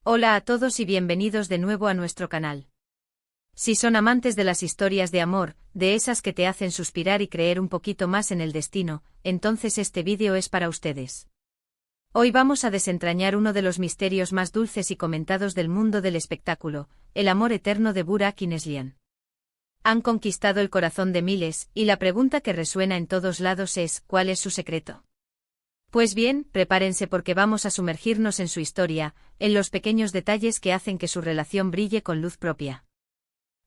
Hola a todos y bienvenidos de nuevo a nuestro canal. Si son amantes de las historias de amor, de esas que te hacen suspirar y creer un poquito más en el destino, entonces este vídeo es para ustedes. Hoy vamos a desentrañar uno de los misterios más dulces y comentados del mundo del espectáculo, el amor eterno de Burak y Neslihan. Han conquistado el corazón de miles, y la pregunta que resuena en todos lados es, ¿cuál es su secreto? Pues bien, prepárense porque vamos a sumergirnos en su historia, en los pequeños detalles que hacen que su relación brille con luz propia.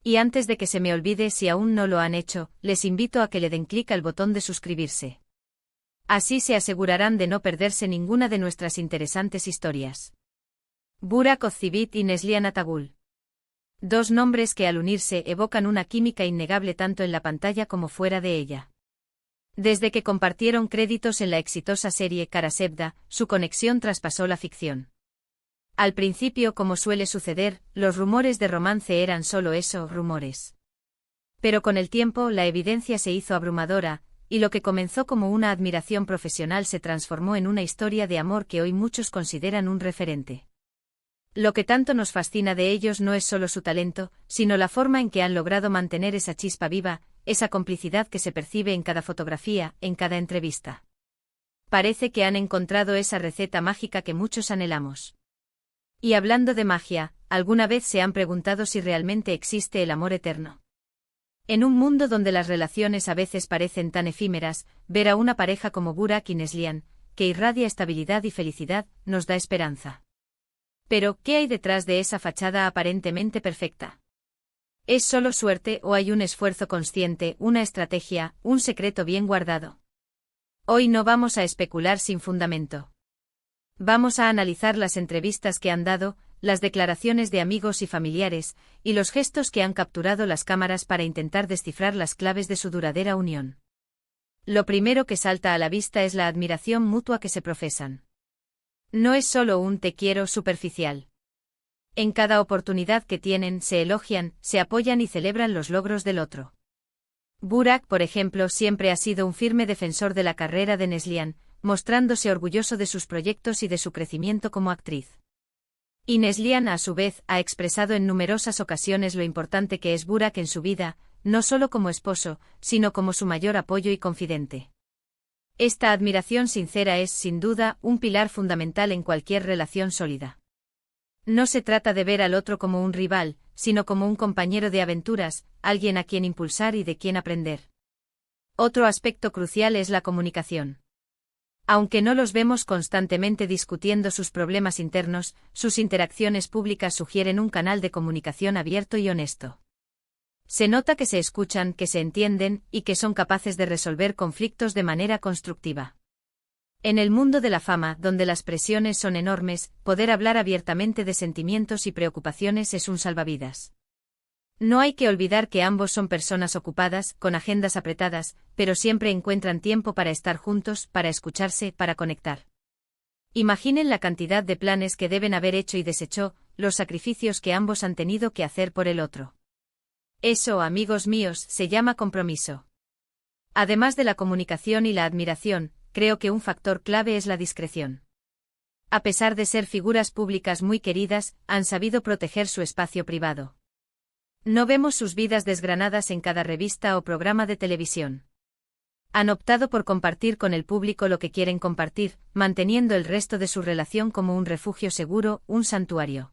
Y antes de que se me olvide, si aún no lo han hecho, les invito a que le den clic al botón de suscribirse. Así se asegurarán de no perderse ninguna de nuestras interesantes historias. Burak Ozcivit y Neslihan Atagul. Dos nombres que al unirse evocan una química innegable tanto en la pantalla como fuera de ella. Desde que compartieron créditos en la exitosa serie Kara Sevda, su conexión traspasó la ficción. Al principio, como suele suceder, los rumores de romance eran solo eso, rumores. Pero con el tiempo la evidencia se hizo abrumadora, y lo que comenzó como una admiración profesional se transformó en una historia de amor que hoy muchos consideran un referente. Lo que tanto nos fascina de ellos no es solo su talento, sino la forma en que han logrado mantener esa chispa viva, esa complicidad que se percibe en cada fotografía, en cada entrevista. Parece que han encontrado esa receta mágica que muchos anhelamos. Y hablando de magia, ¿alguna vez se han preguntado si realmente existe el amor eterno? En un mundo donde las relaciones a veces parecen tan efímeras, ver a una pareja como Burak y Neslihan, que irradia estabilidad y felicidad, nos da esperanza. Pero, ¿qué hay detrás de esa fachada aparentemente perfecta? ¿Es solo suerte o hay un esfuerzo consciente, una estrategia, un secreto bien guardado? Hoy no vamos a especular sin fundamento. Vamos a analizar las entrevistas que han dado, las declaraciones de amigos y familiares, y los gestos que han capturado las cámaras para intentar descifrar las claves de su duradera unión. Lo primero que salta a la vista es la admiración mutua que se profesan. No es solo un te quiero superficial. En cada oportunidad que tienen se elogian, se apoyan y celebran los logros del otro. Burak, por ejemplo, siempre ha sido un firme defensor de la carrera de Neslihan, mostrándose orgulloso de sus proyectos y de su crecimiento como actriz. Y Neslihan, a su vez, ha expresado en numerosas ocasiones lo importante que es Burak en su vida, no solo como esposo, sino como su mayor apoyo y confidente. Esta admiración sincera es, sin duda, un pilar fundamental en cualquier relación sólida. No se trata de ver al otro como un rival, sino como un compañero de aventuras, alguien a quien impulsar y de quien aprender. Otro aspecto crucial es la comunicación. Aunque no los vemos constantemente discutiendo sus problemas internos, sus interacciones públicas sugieren un canal de comunicación abierto y honesto. Se nota que se escuchan, que se entienden, y que son capaces de resolver conflictos de manera constructiva. En el mundo de la fama, donde las presiones son enormes, poder hablar abiertamente de sentimientos y preocupaciones es un salvavidas. No hay que olvidar que ambos son personas ocupadas, con agendas apretadas, pero siempre encuentran tiempo para estar juntos, para escucharse, para conectar. Imaginen la cantidad de planes que deben haber hecho y deshecho, los sacrificios que ambos han tenido que hacer por el otro. Eso, amigos míos, se llama compromiso. Además de la comunicación y la admiración, creo que un factor clave es la discreción. A pesar de ser figuras públicas muy queridas, han sabido proteger su espacio privado. No vemos sus vidas desgranadas en cada revista o programa de televisión. Han optado por compartir con el público lo que quieren compartir, manteniendo el resto de su relación como un refugio seguro, un santuario.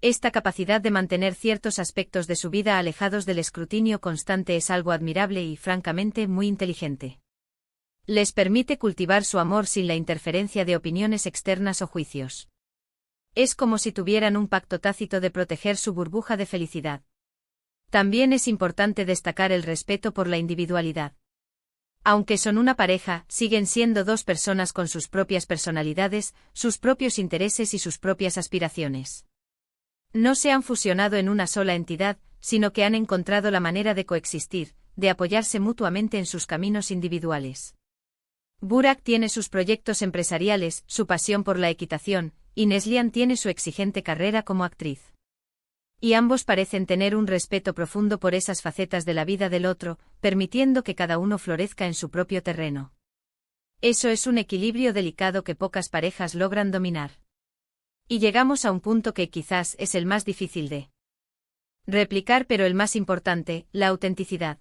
Esta capacidad de mantener ciertos aspectos de su vida alejados del escrutinio constante es algo admirable y, francamente, muy inteligente. Les permite cultivar su amor sin la interferencia de opiniones externas o juicios. Es como si tuvieran un pacto tácito de proteger su burbuja de felicidad. También es importante destacar el respeto por la individualidad. Aunque son una pareja, siguen siendo dos personas con sus propias personalidades, sus propios intereses y sus propias aspiraciones. No se han fusionado en una sola entidad, sino que han encontrado la manera de coexistir, de apoyarse mutuamente en sus caminos individuales. Burak tiene sus proyectos empresariales, su pasión por la equitación, y Neslihan tiene su exigente carrera como actriz. Y ambos parecen tener un respeto profundo por esas facetas de la vida del otro, permitiendo que cada uno florezca en su propio terreno. Eso es un equilibrio delicado que pocas parejas logran dominar. Y llegamos a un punto que quizás es el más difícil de replicar, pero el más importante, la autenticidad.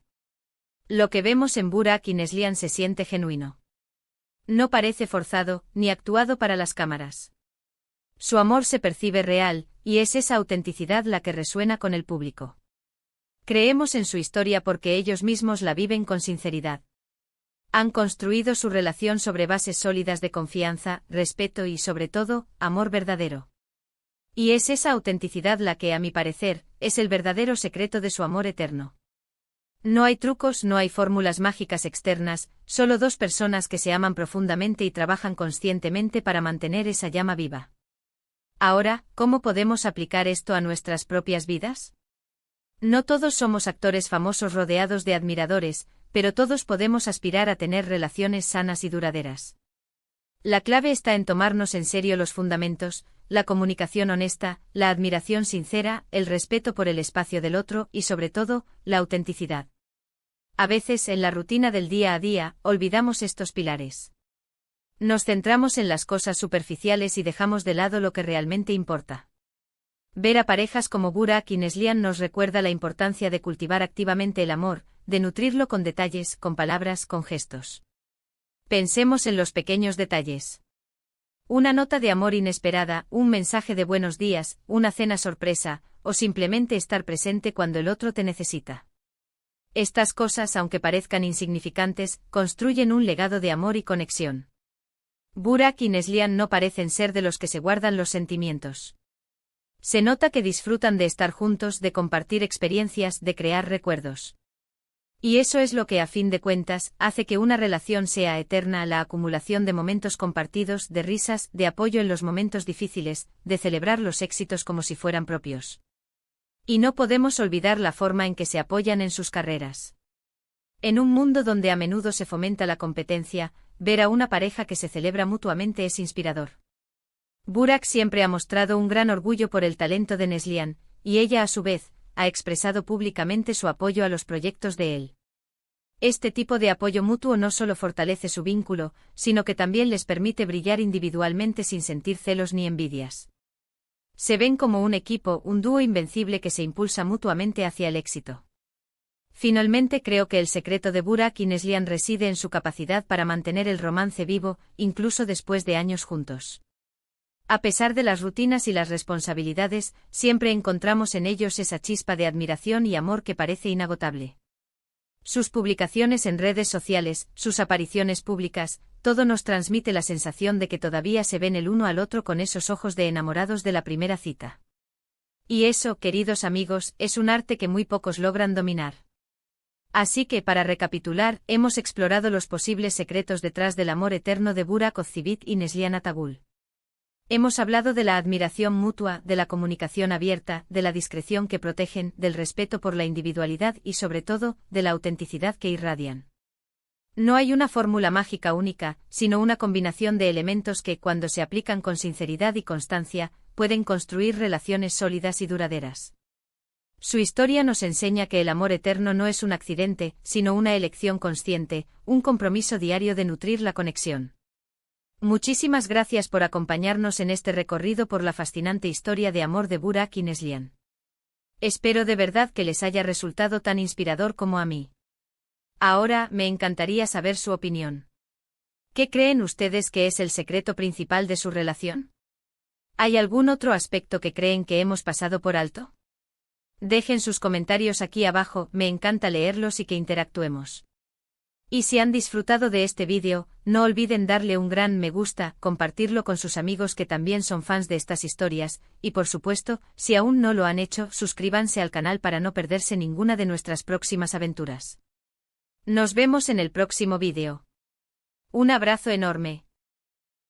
Lo que vemos en Burak y Neslihan se siente genuino. No parece forzado, ni actuado para las cámaras. Su amor se percibe real, y es esa autenticidad la que resuena con el público. Creemos en su historia porque ellos mismos la viven con sinceridad. Han construido su relación sobre bases sólidas de confianza, respeto y, sobre todo, amor verdadero. Y es esa autenticidad la que, a mi parecer, es el verdadero secreto de su amor eterno. No hay trucos, no hay fórmulas mágicas externas, solo dos personas que se aman profundamente y trabajan conscientemente para mantener esa llama viva. Ahora, ¿cómo podemos aplicar esto a nuestras propias vidas? No todos somos actores famosos rodeados de admiradores, pero todos podemos aspirar a tener relaciones sanas y duraderas. La clave está en tomarnos en serio los fundamentos, la comunicación honesta, la admiración sincera, el respeto por el espacio del otro y, sobre todo, la autenticidad. A veces, en la rutina del día a día, olvidamos estos pilares. Nos centramos en las cosas superficiales y dejamos de lado lo que realmente importa. Ver a parejas como Burak y Neslihan nos recuerda la importancia de cultivar activamente el amor, de nutrirlo con detalles, con palabras, con gestos. Pensemos en los pequeños detalles. Una nota de amor inesperada, un mensaje de buenos días, una cena sorpresa, o simplemente estar presente cuando el otro te necesita. Estas cosas, aunque parezcan insignificantes, construyen un legado de amor y conexión. Burak y Neslihan no parecen ser de los que se guardan los sentimientos. Se nota que disfrutan de estar juntos, de compartir experiencias, de crear recuerdos. Y eso es lo que, a fin de cuentas, hace que una relación sea eterna: la acumulación de momentos compartidos, de risas, de apoyo en los momentos difíciles, de celebrar los éxitos como si fueran propios. Y no podemos olvidar la forma en que se apoyan en sus carreras. En un mundo donde a menudo se fomenta la competencia, ver a una pareja que se celebra mutuamente es inspirador. Burak siempre ha mostrado un gran orgullo por el talento de Neslihan, y ella a su vez, ha expresado públicamente su apoyo a los proyectos de él. Este tipo de apoyo mutuo no solo fortalece su vínculo, sino que también les permite brillar individualmente sin sentir celos ni envidias. Se ven como un equipo, un dúo invencible que se impulsa mutuamente hacia el éxito. Finalmente, creo que el secreto de Burak y Neslihan reside en su capacidad para mantener el romance vivo, incluso después de años juntos. A pesar de las rutinas y las responsabilidades, siempre encontramos en ellos esa chispa de admiración y amor que parece inagotable. Sus publicaciones en redes sociales, sus apariciones públicas, todo nos transmite la sensación de que todavía se ven el uno al otro con esos ojos de enamorados de la primera cita. Y eso, queridos amigos, es un arte que muy pocos logran dominar. Así que, para recapitular, hemos explorado los posibles secretos detrás del amor eterno de Burak Ozçivit y Neslihan Atagul. Hemos hablado de la admiración mutua, de la comunicación abierta, de la discreción que protegen, del respeto por la individualidad y, sobre todo, de la autenticidad que irradian. No hay una fórmula mágica única, sino una combinación de elementos que, cuando se aplican con sinceridad y constancia, pueden construir relaciones sólidas y duraderas. Su historia nos enseña que el amor eterno no es un accidente, sino una elección consciente, un compromiso diario de nutrir la conexión. Muchísimas gracias por acompañarnos en este recorrido por la fascinante historia de amor de Burak y Neslihan. Espero de verdad que les haya resultado tan inspirador como a mí. Ahora, me encantaría saber su opinión. ¿Qué creen ustedes que es el secreto principal de su relación? ¿Hay algún otro aspecto que creen que hemos pasado por alto? Dejen sus comentarios aquí abajo, me encanta leerlos y que interactuemos. Y si han disfrutado de este vídeo, no olviden darle un gran me gusta, compartirlo con sus amigos que también son fans de estas historias, y por supuesto, si aún no lo han hecho, suscríbanse al canal para no perderse ninguna de nuestras próximas aventuras. Nos vemos en el próximo vídeo. Un abrazo enorme.